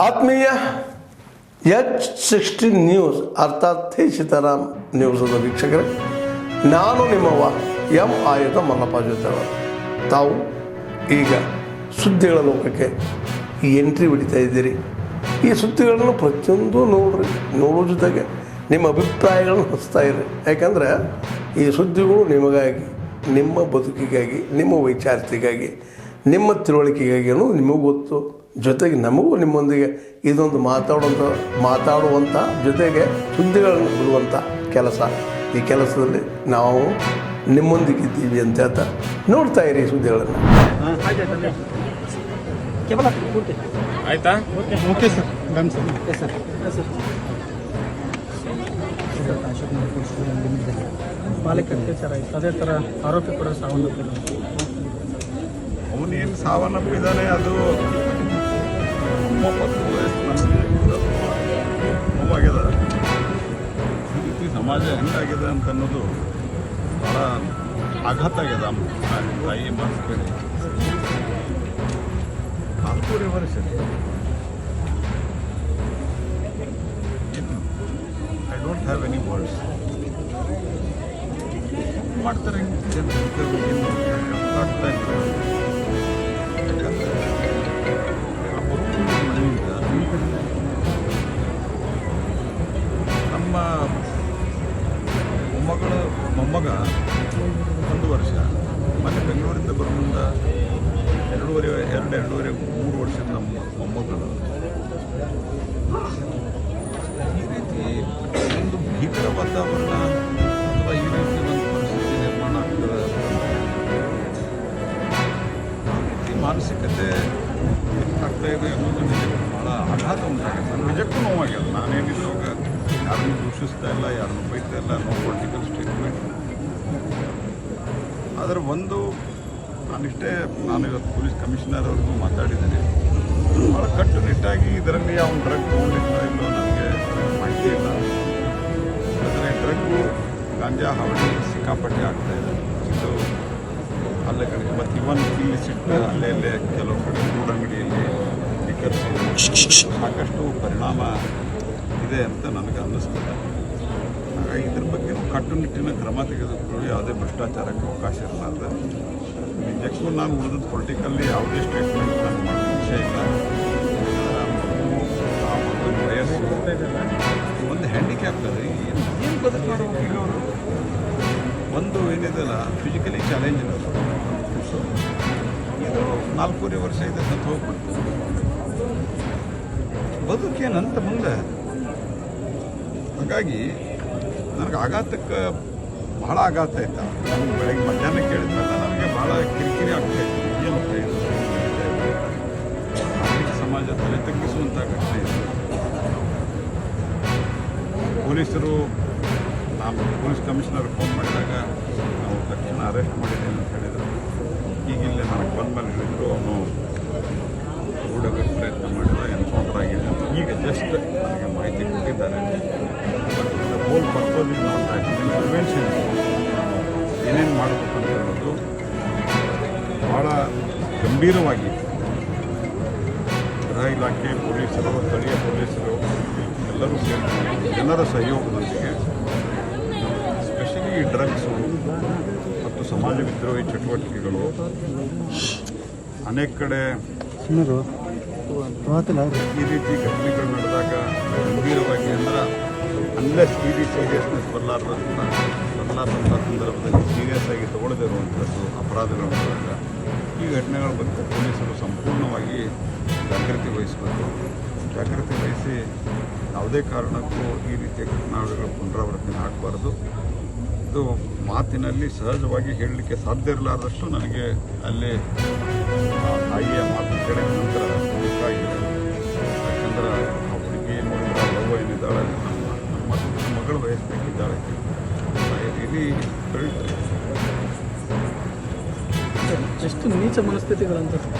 ಆತ್ಮೀಯ H60 news ಅರ್ಥಾತ್ ಥೇ ಸೀತಾರಾಮ್ ನ್ಯೂಸದ ವೀಕ್ಷಕರೇ, ನಾನು ನಿಮ್ಮವ ಎಂ ಆಯುಧ ಮಲ್ಲಪ್ಪ ಜೊತೆಯವರು. ತಾವು ಈಗ ಸುದ್ದಿಗಳ ಲೋಕಕ್ಕೆ ಎಂಟ್ರಿ ಹೊಡಿತಾ ಇದ್ದೀರಿ. ಈ ಸುದ್ದಿಗಳನ್ನು ಪ್ರತಿಯೊಂದು ನೋಡೋ ಜೊತೆಗೆ ನಿಮ್ಮ ಅಭಿಪ್ರಾಯಗಳನ್ನು ಹಚ್ತಾ ಇರಿ. ಯಾಕಂದರೆ ಈ ಸುದ್ದಿಗಳು ನಿಮಗಾಗಿ, ನಿಮ್ಮ ಬದುಕಿಗಾಗಿ, ನಿಮ್ಮ ವೈಚಾರಿಕೆಗಾಗಿ, ನಿಮ್ಮ ತಿಳುವಳಿಕೆಗಾಗಿ ನಿಮಗೂ ಗೊತ್ತು. ಜೊತೆಗೆ ನಮಗೂ ನಿಮ್ಮೊಂದಿಗೆ ಇದೊಂದು ಮಾತಾಡುವಂಥ ಜೊತೆಗೆ ಸುದ್ದಿಗಳನ್ನು ಬಿಡುವಂಥ ಕೆಲಸ. ಈ ಕೆಲಸದಲ್ಲಿ ನಾವು ನಿಮ್ಮೊಂದಿಗಿದ್ದೀವಿ ಅಂತ ಹೇಳ್ತಾ ನೋಡ್ತಾ ಇರಿ ಸುದ್ದಿಗಳನ್ನು. ಆಯ್ತಾ? Okay sir, done sir. Okay sir. ಪಾಲಿಕೆ ಅತ್ಯಾಚಾರ ಆಯಿತು, ಅದೇ ಥರ ಆರೋಪಿ ಕೂಡ ಸಾವನ್ನಪ್ಪಿದ್ದಾರೆ. ಅವನೇನು ಸಾವನ್ನಪ್ಪಿದ್ದಾನೆ, ಅದು 30 ವಯಸ್ಸು ನೋವಾಗ್ಯದ. ಈ ರೀತಿ ಸಮಾಜ ಹೆಂಗಾಗಿದೆ ಅಂತ ಅನ್ನೋದು ಭಾಳ ಆಘಾತ ಆಗ್ಯದ. ತಾಯಿ ಮನಸ್ಸಿಗೆ 4 ವರ್ಷ I don't have any words. ಮಾಡ್ತಾರೆ ಆಗ್ತಾ ಇದ್ದಾರೆ. ನಮ್ಮ ಮೊಮ್ಮಗ 1 ವರ್ಷ ಮೊನ್ನೆ ಬೆಂಗಳೂರಿಂದ ಬರೋದ್ರಿಂದ 2.5-3 ವರ್ಷದ ನಮ್ಮ ಮೊಮ್ಮಗಳು ಈ ರೀತಿ ಒಂದು ಭೀಕರ ವಾತಾವರಣ ಅಥವಾ ಈ ರೀತಿ ಒಂದು ಪರಿಸ್ಥಿತಿ ನಿರ್ಮಾಣ ಆಗ್ತದೆ. ಆ ರೀತಿ ಮಾನಸಿಕತೆ ಆಗ್ತಾ ಇದೆ ಅನ್ನೋದು ನಿಜಕ್ಕೂ ಭಾಳ ಆಘಾತ ಉಂಟಾಗಿದೆ. ನಿಜಕ್ಕೂ ನೋವಾಗ್ಯದ. ನಾನೇನಿಲ್ಲ ಯಾರನ್ನೂ ದೂಷಿಸ್ತಾ ಇಲ್ಲ, ಯಾರನ್ನೂ ಬೈತಾ ಇಲ್ಲ, ನೋ ಪೊಲಿಟಿಕಲ್ ಸ್ಟೇಟ್ಮೆಂಟ್. ಆದರೆ ನಾನು ಇವತ್ತು ಪೊಲೀಸ್ ಕಮಿಷನರ್ ಅವ್ರಿಗೂ ಮಾತಾಡಿದ್ದೇನೆ. ಭಾಳ ಕಟ್ಟುನಿಟ್ಟಾಗಿ ಇದರಲ್ಲಿ ಅವನು ಡ್ರಗ್ ತೊಗೊಂಡಿಲ್ಲ ಇಲ್ಲೋ ನನಗೆ ಮಾಹಿತಿ ಇಲ್ಲ. ಆದರೆ ಡ್ರಗ್ಗು ಗಾಂಜಾ ಹಾವಳಿ ಸಿಕ್ಕಾಪಟ್ಟೆ ಆಗ್ತಾಯಿದೆ. ಇದು ಅಲ್ಲೇ ಕಡೆ ಮತ್ತು ಇಲ್ಲಿ ಸಿಟ್ಟು ಅಲ್ಲೇ ಕೆಲವು ಕಡೆ ಅಂಗಡಿಯಲ್ಲಿ ಸಾಕಷ್ಟು ಪರಿಣಾಮ ಇದೆ ಅಂತ ನನಗೆ ಅನ್ನಿಸ್ತದೆ. ಹಾಗಾಗಿ ಇದ್ರ ಬಗ್ಗೆ ಕಟ್ಟುನಿಟ್ಟಿನ ಕ್ರಮ ತೆಗೆದುಕೊಳ್ಳಿ. ಯಾವುದೇ ಭ್ರಷ್ಟಾಚಾರಕ್ಕೆ ಅವಕಾಶ ಇರಲಾರ್ದೆ. ನಿಜಕ್ಕೂ ನಾನು ಉಳಿದ ಪೊಲಿಟಿಕಲ್ಲಿ ಯಾವುದೇ ಸ್ಟೇಟ್ಮೆಂಟ್ ನಾನು ಮಾಡೋ ವಿಷಯ ಇಲ್ಲ. ಆ ಮಗನ ವಯಸ್ಸು ಒಂದು ಹ್ಯಾಂಡಿಕ್ಯಾಪ್ ಅದು. ಏನು ಬದುಕು ಮಾಡೋದು ಈಗ ಅವರು ಒಂದು ಏನಿದೆಲ್ಲ ಫಿಸಿಕಲಿ ಚಾಲೆಂಜ್ ಇರೋದು. ಇದು 4.5 ವರ್ಷ ಇದೆ, ಸತ್ತು ಹೋಗ್ಬಿಡ್ತು. ಬದುಕೇನಂತ ಮುಂದೆ. ಹಾಗಾಗಿ ನನಗೆ ಆಘಾತಕ್ಕೆ ಭಾಳ ಆಘಾತ ಆಯ್ತು. ನನಗೆ ಬೆಳಗ್ಗೆ ಮಧ್ಯಾಹ್ನ ಕೇಳಿದ್ಮೇಲೆ ನನಗೆ ಭಾಳ ಕಿರಿಕಿರಿ ಆಗ್ತಾಯಿತ್ತು. ಏನಂತ ಇದು ನಾಗರಿಕ ಸಮಾಜ ತಲೆ ತಗ್ಗಿಸುವಂಥ ಘಟನೆ ಇದೆ. ಪೊಲೀಸರು ಪೊಲೀಸ್ ಕಮಿಷನರ್ ಫೋನ್ ಮಾಡಿದಾಗ ನಾವು ತಕ್ಷಣ ಅರೆಸ್ಟ್ ಮಾಡಿದ್ದೇವೆ ಅಂತ ಹೇಳಿದರು. ಈಗಿಲ್ಲೇ ನನಗೆ ಬಂದ ಮೇಲೆ ಹೇಳಿದರು ಅವನು ಓಡೋಕ್ಕೆ ಪ್ರಯತ್ನ ಮಾಡಿದ, ಎನ್ಕೌಂಟರ್ ಆಗಿದೆ ಅಂತ ಈಗ ಜಸ್ಟ್ ನನಗೆ ಮಾಹಿತಿ ಕೊಟ್ಟಿದ್ದಾರೆ. Hole purpose is not that. Prevention ಏನೇನು ಮಾಡಬೇಕು ಅಂತ ಹೇಳೋದು ಭಾಳ ಗಂಭೀರವಾಗಿ ಗೃಹ ಇಲಾಖೆ, ಪೊಲೀಸರು, ಸ್ಥಳೀಯ ಪೊಲೀಸರು ಎಲ್ಲರೂ ಸೇರಿ ಜನರ ಸಹಯೋಗದೊಂದಿಗೆ ಸ್ಪೆಷಲಿ ಡ್ರಗ್ಸು ಮತ್ತು ಸಮಾಜ ವಿದ್ರೋಹಿ ಚಟುವಟಿಕೆಗಳು ಅನೇಕ ಕಡೆ ಈ ರೀತಿ ಘಟನೆಗಳು ನಡೆದಾಗ ಗಂಭೀರವಾಗಿ ಅನ್ಲೆಸ್ ಈ ರೀತಿ ಸೀರಿಯಸ್ನೆಸ್ ಬರಲಾರ್ದಂಥ ಸಂದರ್ಭದಲ್ಲಿ ಸೀರಿಯಸ್ ಆಗಿ ತಗೊಳ್ಳದಿರುವಂಥದ್ದು ಅಪರಾಧಗಳು ನಡೆದಾಗ ಈ ಘಟನೆಗಳ ಬಗ್ಗೆ ಪೊಲೀಸರು ಸಂಪೂರ್ಣವಾಗಿ ಜಾಗೃತಿ ವಹಿಸಬೇಕು. ಜಾಗೃತಿ ವಹಿಸಿ ಯಾವುದೇ ಕಾರಣಕ್ಕೂ ಈ ರೀತಿಯ ಘಟನಾವಳಿಗಳು ಪುನರಾವರ್ತನೆ ಆಗಬಾರ್ದು. ಇದು ಮಾತಿನಲ್ಲಿ ಸಹಜವಾಗಿ ಹೇಳಲಿಕ್ಕೆ ಸಾಧ್ಯ ಇರಲಾರ್ದಷ್ಟು ನನಗೆ ಅಲ್ಲಿ ತಾಯಿಯ ಮಾತು ಕೇಳಿದ ನಂತರ ಬೇಕಾಗಿದೆ. ಯಾಕಂದ್ರೆ ಆ ಹುಡುಗಿ ನೋಡಿದ್ರೆ ಲವ್ ಏನಿದ್ದಾಳೆ, ನಮ್ಮ ಮಗಳು ವಯಸ್ಸಿನಾಗಿದ್ದಾಳೆ. ಇಲ್ಲಿ ಎಷ್ಟು ನೀಚ ಮನಸ್ಥಿತಿಗಳಂತ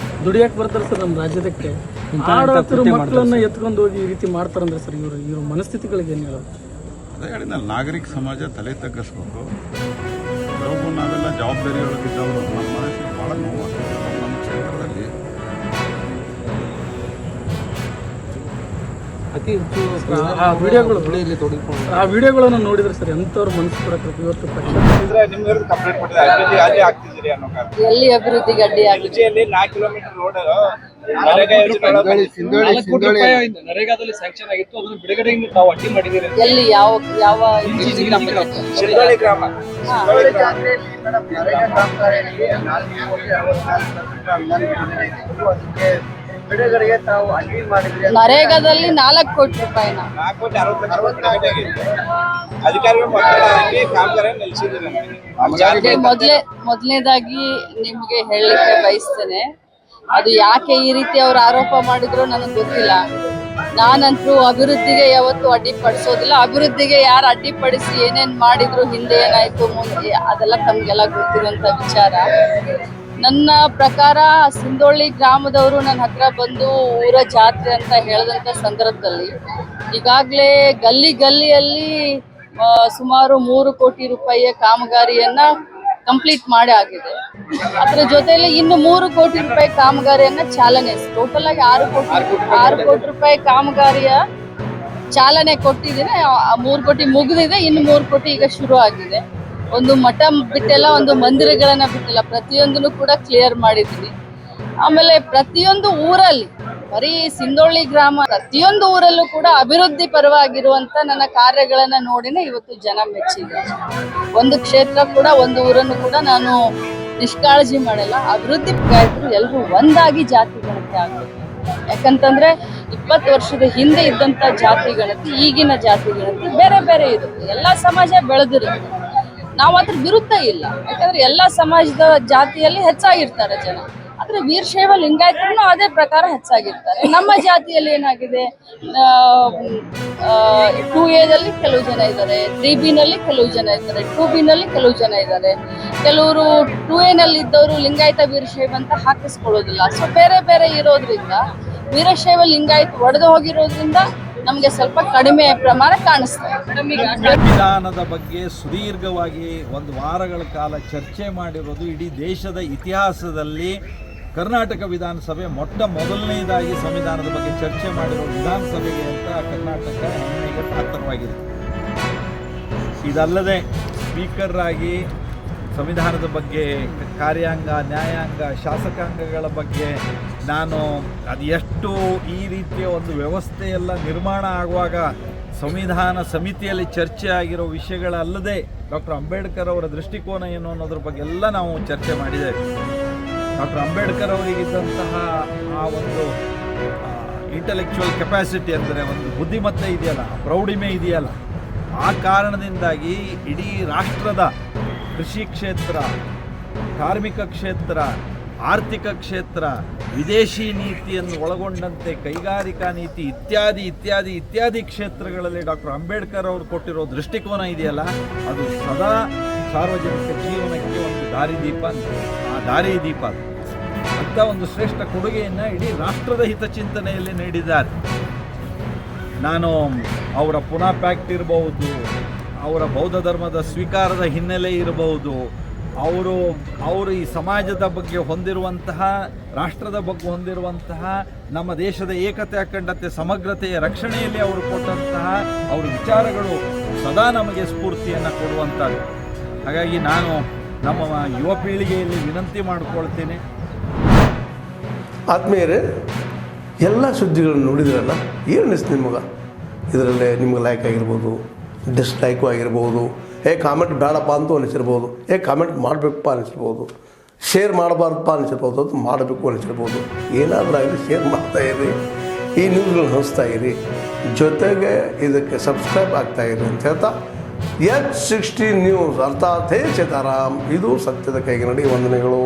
ದುಡಿಯಕ್ಕೆ ಬರ್ತಾರೆ ಸರ್ ನಮ್ಮ ರಾಜ್ಯದಕ್ಕೆ. ಆಡತ್ತಿರೋ ಮಕ್ಕಳನ್ನ ಎತ್ಕೊಂಡು ಹೋಗಿ ಈ ರೀತಿ ಮಾಡ್ತಾರಂದ್ರೆ ಸರ್ ಇವ್ರ ಮನಸ್ಥಿತಿಗಳಿಗೆ ಏನು ಹೇಳೋದು? ಅದೇ ಹೇಳಿದ್ನಲ್ಲ, ನಾಗರಿಕ ಸಮಾಜ ತಲೆ ತಗ್ಗಿಸ್ಬೇಕು. ಕೆಲವು ನಾವೆಲ್ಲ ಜವಾಬ್ದಾರಿಯೊಳಗಿದ್ದವರು ನಮ್ಮ ಮನಸ್ಸಿಗೆ ಭಾಳ ನೋವಾಗ್ತದೆ. ನಮ್ಮ ಕ್ಷೇತ್ರದಲ್ಲಿ ಅತಿ ಹೆಚ್ಚು ಆ ವಿಡಿಯೋಗಳನ್ನು ನೋಡಿದ್ರೆ ಸರ್ ಎಂಥವ್ರ ಮನಸ್ಸು ಕೊಡಕ್ಕೆ ಇವತ್ತು ಪಕ್ಷ ನಿಮ್ಮ ವಿರುದ್ಧ ಕಂಪ್ಲೇಂಟ್ ಕೊಟ್ಟಿದೆ ಅಭಿವೃದ್ಧಿ ಅಡ್ಡಿ ಆಗ್ತಿದ್ದೀರಿ ಅನ್ನೋ ಕಾರಣ. ಎಲ್ಲಿ ಅಭಿವೃದ್ಧಿಗೆ ಅಡ್ಡಿ ಆಗಿದೆ? ಹೆಜ್ಜೆಯಲ್ಲಿ 4 ಕಿಲೋಮೀಟರ್ ರೋಡ್ ನರೇಗಾ ಯೋಜನೆ ನರೇಗಾದಲ್ಲಿ ಸ್ಯಾಂಕ್ಷನ್ ಆಗಿತ್ತು, ಅದನ್ನು ಬಿಡುಗಡೆಯಿಂದ ತಾವು ಅಡ್ಡಿ ಮಾಡಿದ್ದೀರಿ. ಎಲ್ಲಿ ಯಾವ ಶಿರ್ದೋಳಿ ಗ್ರಾಮ ನರೇಗಾದಲ್ಲಿ 4 ಕೋಟಿ ರೂಪಾಯಿನ 4,60 ಲಕ್ಷ ಅಧಿಕಾರಿಗಳು ಮಕ್ಕಳಾಗಿ ಕಾಮಗಾರಿ ನಿಲ್ಲಿಸಿದ್ರು. ಮೊದಲನೇದಾಗಿ ನಿಮ್ಗೆ ಹೇಳಲಿಕ್ಕೆ ಬಯಸ್ತೇನೆ, ಅದು ಯಾಕೆ ಈ ರೀತಿ ಅವ್ರು ಆರೋಪ ಮಾಡಿದ್ರು ನನಗೆ ಗೊತ್ತಿಲ್ಲ. ನಾನಂತೂ ಅಭಿವೃದ್ಧಿಗೆ ಯಾವತ್ತೂ ಅಡ್ಡಿಪಡಿಸೋದಿಲ್ಲ. ಅಭಿವೃದ್ಧಿಗೆ ಯಾರು ಅಡ್ಡಿಪಡಿಸಿ ಏನೇನ್ ಮಾಡಿದ್ರು, ಹಿಂದೆ ಏನಾಯ್ತು, ಮುಂದೆ ಅದೆಲ್ಲ ತಮ್ಗೆಲ್ಲ ಗೊತ್ತಿರುವಂತ ವಿಚಾರ. ನನ್ನ ಪ್ರಕಾರ ಸಿಂಧೋಳಿ ಗ್ರಾಮದವರು ನನ್ನ ಹತ್ರ ಬಂದು ಊರ ಜಾತ್ರೆ ಅಂತ ಹೇಳಿದಂಥ ಸಂದರ್ಭದಲ್ಲಿ ಈಗಾಗಲೇ ಗಲ್ಲಿಯಲ್ಲಿ ಸುಮಾರು 3 ಕೋಟಿ ರೂಪಾಯಿಯ ಕಾಮಗಾರಿಯನ್ನ ಕಂಪ್ಲೀಟ್ ಮಾಡಿ ಆಗಿದೆ. ಅದರ ಜೊತೆಯಲ್ಲಿ ಇನ್ನು 3 ಕೋಟಿ ರೂಪಾಯಿ ಕಾಮಗಾರಿಯನ್ನ ಚಾಲನೆ, ಟೋಟಲ್ ಆಗಿ 6 ಕೋಟಿ ರೂಪಾಯಿ ಕಾಮಗಾರಿಯ ಚಾಲನೆ ಕೊಟ್ಟಿದ್ದೀನಿ. 3 ಕೋಟಿ ಮುಗಿದಿದೆ, ಇನ್ನು 3 ಕೋಟಿ ಈಗ ಶುರು ಆಗಿದೆ. ಒಂದು ಮಠ ಬಿಟ್ಟಿಲ್ಲ, ಒಂದು ಮಂದಿರಗಳನ್ನ ಬಿಟ್ಟಿಲ್ಲ, ಪ್ರತಿಯೊಂದನ್ನು ಕೂಡ ಕ್ಲಿಯರ್ ಮಾಡಿದ್ದೀನಿ. ಆಮೇಲೆ ಪ್ರತಿಯೊಂದು ಊರಲ್ಲಿ, ಬರೀ ಸಿಂಧೋಳಿ ಗ್ರಾಮ, ಪ್ರತಿಯೊಂದು ಊರಲ್ಲೂ ಕೂಡ ಅಭಿವೃದ್ಧಿ ಪರವಾಗಿರುವಂತ ನನ್ನ ಕಾರ್ಯಗಳನ್ನ ನೋಡಿನೇ ಇವತ್ತು ಜನ ಮೆಚ್ಚಿದ್ದಾರೆ. ಒಂದು ಕ್ಷೇತ್ರ ಕೂಡ, ಒಂದು ಊರನ್ನು ಕೂಡ ನಾನು ನಿಷ್ಕಾಳಜಿ ಮಾಡಲ್ಲ. ಅಭಿವೃದ್ಧಿ ಗಾಯಕರು ಎಲ್ಲರೂ ಒಂದಾಗಿ ಜಾತಿ ಗಣತಿ ಆಗಬೇಕು. ಯಾಕಂತಂದ್ರೆ 20 ವರ್ಷದ ಹಿಂದೆ ಇದ್ದಂತ ಜಾತಿ ಗಣತಿ, ಈಗಿನ ಜಾತಿ ಗಣತಿ ಬೇರೆ ಬೇರೆ ಇರುತ್ತೆ. ಎಲ್ಲ ಸಮಾಜ ಬೆಳೆದಿರುತ್ತೆ. ನಾವು ಅದ್ರ ವಿರುದ್ಧ ಇಲ್ಲ, ಯಾಕಂದ್ರೆ ಎಲ್ಲ ಸಮಾಜದ ಜಾತಿಯಲ್ಲಿ ಹೆಚ್ಚಾಗಿರ್ತಾರೆ ಜನ. ಆದ್ರೆ ವೀರಶೈವ ಲಿಂಗಾಯತರು ಅದೇ ಪ್ರಕಾರ ಹೆಚ್ಚಾಗಿರ್ತಾರೆ. ನಮ್ಮ ಜಾತಿಯಲ್ಲಿ ಏನಾಗಿದೆ, 2A ಕೆಲವು ಜನ ಇದ್ದಾರೆ, 3B ನಲ್ಲಿ ಕೆಲವು ಜನ ಇದ್ದಾರೆ, 2B ನಲ್ಲಿ ಕೆಲವು ಜನ ಇದ್ದಾರೆ. ಕೆಲವರು 2A ನಲ್ಲಿ ಇದ್ದವರು ಲಿಂಗಾಯತ ವೀರಶೈವ ಅಂತ ಹಾಕಿಸ್ಕೊಳ್ಳೋದಿಲ್ಲ. ಸೊ ಬೇರೆ ಬೇರೆ ಇರೋದ್ರಿಂದ ವೀರಶೈವ ಲಿಂಗಾಯತ ಒಡೆದು ಹೋಗಿರೋದ್ರಿಂದ ನಮಗೆ ಸ್ವಲ್ಪ ಕಡಿಮೆ ಪ್ರಮಾಣ ಕಾಣಿಸ್ತದೆ. ವಿಧಾನದ ಬಗ್ಗೆ ಸುದೀರ್ಘವಾಗಿ 1 ವಾರಗಳ ಕಾಲ ಚರ್ಚೆ ಮಾಡಿರೋದು ಇಡೀ ದೇಶದ ಇತಿಹಾಸದಲ್ಲಿ ಕರ್ನಾಟಕ ವಿಧಾನಸಭೆ ಮೊದಲನೇದಾಗಿ ಸಂವಿಧಾನದ ಬಗ್ಗೆ ಚರ್ಚೆ ಮಾಡಿರೋ ವಿಧಾನಸಭೆಗೆ ಅಂತ ಕರ್ನಾಟಕ ಹೆಮ್ಮೆಗೆ ಪಾತ್ರವಾಗಿದೆ. ಇದಲ್ಲದೆ ಸ್ಪೀಕರ್ ಆಗಿ ಸಂವಿಧಾನದ ಬಗ್ಗೆ, ಕಾರ್ಯಾಂಗ, ನ್ಯಾಯಾಂಗ, ಶಾಸಕಾಂಗಗಳ ಬಗ್ಗೆ ನಾನು ಅದು ಎಷ್ಟು ಈ ರೀತಿಯ ಒಂದು ವ್ಯವಸ್ಥೆಯೆಲ್ಲ ನಿರ್ಮಾಣ ಆಗುವಾಗ ಸಂವಿಧಾನ ಸಮಿತಿಯಲ್ಲಿ ಚರ್ಚೆ ಆಗಿರೋ ವಿಷಯಗಳಲ್ಲದೆ ಡಾಕ್ಟರ್ ಅಂಬೇಡ್ಕರ್ ಅವರ ದೃಷ್ಟಿಕೋನ ಏನು ಅನ್ನೋದ್ರ ಬಗ್ಗೆ ಎಲ್ಲ ನಾವು ಚರ್ಚೆ ಮಾಡಿದ್ದೇವೆ. ಡಾಕ್ಟರ್ ಅಂಬೇಡ್ಕರ್ ಅವರಿಗಿದ್ದಂತಹ ಆ ಒಂದು ಇಂಟೆಲೆಕ್ಚುವಲ್ ಕೆಪಾಸಿಟಿ, ಅಂದರೆ ಒಂದು ಬುದ್ಧಿಮತ್ತೆ ಇದೆಯಲ್ಲ, ಪ್ರೌಢಿಮೆ ಇದೆಯಲ್ಲ, ಆ ಕಾರಣದಿಂದಾಗಿ ಇಡೀ ರಾಷ್ಟ್ರದ ಕೃಷಿ ಕ್ಷೇತ್ರ, ಕಾರ್ಮಿಕ ಕ್ಷೇತ್ರ, ಆರ್ಥಿಕ ಕ್ಷೇತ್ರ, ವಿದೇಶಿ ನೀತಿಯನ್ನು ಒಳಗೊಂಡಂತೆ ಕೈಗಾರಿಕಾ ನೀತಿ ಇತ್ಯಾದಿ ಕ್ಷೇತ್ರಗಳಲ್ಲಿ ಡಾಕ್ಟರ್ ಅಂಬೇಡ್ಕರ್ ಅವರು ಕೊಟ್ಟಿರೋ ದೃಷ್ಟಿಕೋನ ಇದೆಯಲ್ಲ, ಅದು ಸದಾ ಸಾರ್ವಜನಿಕ ಜೀವನಕ್ಕೆ ಒಂದು ದಾರಿದೀಪ ಅಂತ ಒಂದು ಶ್ರೇಷ್ಠ ಕೊಡುಗೆಯನ್ನು ಇಡೀ ರಾಷ್ಟ್ರದ ಹಿತಚಿಂತನೆಯಲ್ಲಿ ನೀಡಿದ್ದಾರೆ. ನಾನು ಅವರ ಪುನಃ ಪ್ಯಾಕ್ಟ್ ಇರಬಹುದು, ಅವರ ಬೌದ್ಧ ಧರ್ಮದ ಸ್ವೀಕಾರದ ಹಿನ್ನೆಲೆ ಇರಬಹುದು, ಅವರು ಈ ಸಮಾಜದ ಬಗ್ಗೆ ಹೊಂದಿರುವಂತಹ, ರಾಷ್ಟ್ರದ ಬಗ್ಗೆ ಹೊಂದಿರುವಂತಹ, ನಮ್ಮ ದೇಶದ ಏಕತೆ, ಅಖಂಡತೆ, ಸಮಗ್ರತೆಯ ರಕ್ಷಣೆಯಲ್ಲಿ ಅವರು ಕೊಟ್ಟಂತಹ ಅವರ ವಿಚಾರಗಳು ಸದಾ ನಮಗೆ ಸ್ಫೂರ್ತಿಯನ್ನು ಕೊಡುವಂಥದ್ದು. ಹಾಗಾಗಿ ನಾನು ನಮ್ಮ ಯುವ ಪೀಳಿಗೆಯಲ್ಲಿ ವಿನಂತಿ ಮಾಡಿಕೊಳ್ತೇನೆ. ಆತ್ಮೀಯರೇ, ಎಲ್ಲ ಸುದ್ದಿಗಳನ್ನು ನೋಡಿದ್ರಲ್ಲ, ಏನು ಅನಿಸ್ತು ನಿಮಗೆ? ಇದರಲ್ಲೇ ನಿಮ್ಗೆ ಲೈಕ್ ಆಗಿರ್ಬೋದು, ಡಿಸ್ಲೈಕು ಆಗಿರ್ಬೋದು, ಕಾಮೆಂಟ್ ಬೇಡಪ್ಪ ಅಂತೂ ಅನಿಸಿರ್ಬೋದು, ಕಾಮೆಂಟ್ ಮಾಡಬೇಕಪ್ಪ ಅನಿಸಿರ್ಬೋದು, ಶೇರ್ ಮಾಡಬಾರ್ದಪ್ಪ ಅನಿಸಿರ್ಬೋದು, ಅದು ಮಾಡಬೇಕು ಅನಿಸಿರ್ಬೋದು. ಏನಾದರೂ ಆಗಲಿ ಶೇರ್ ಮಾಡ್ತಾಯಿರಿ, ಈ ನ್ಯೂಸ್ಗಳನ್ನ ಹಂಚ್ತಾ ಇರಿ, ಜೊತೆಗೆ ಇದಕ್ಕೆ ಸಬ್ಸ್ಕ್ರೈಬ್ ಆಗ್ತಾಯಿರಿ ಅಂತ ಹೇಳ್ತಾ, H16 ನ್ಯೂಸ್ ಅರ್ಥಾತ್ ಹೇ ಸೀತಾರಾಮ್, ಇದು ಸತ್ಯದ ಕೈಗೆ ನಡಿ. ವಂದನೆಗಳು.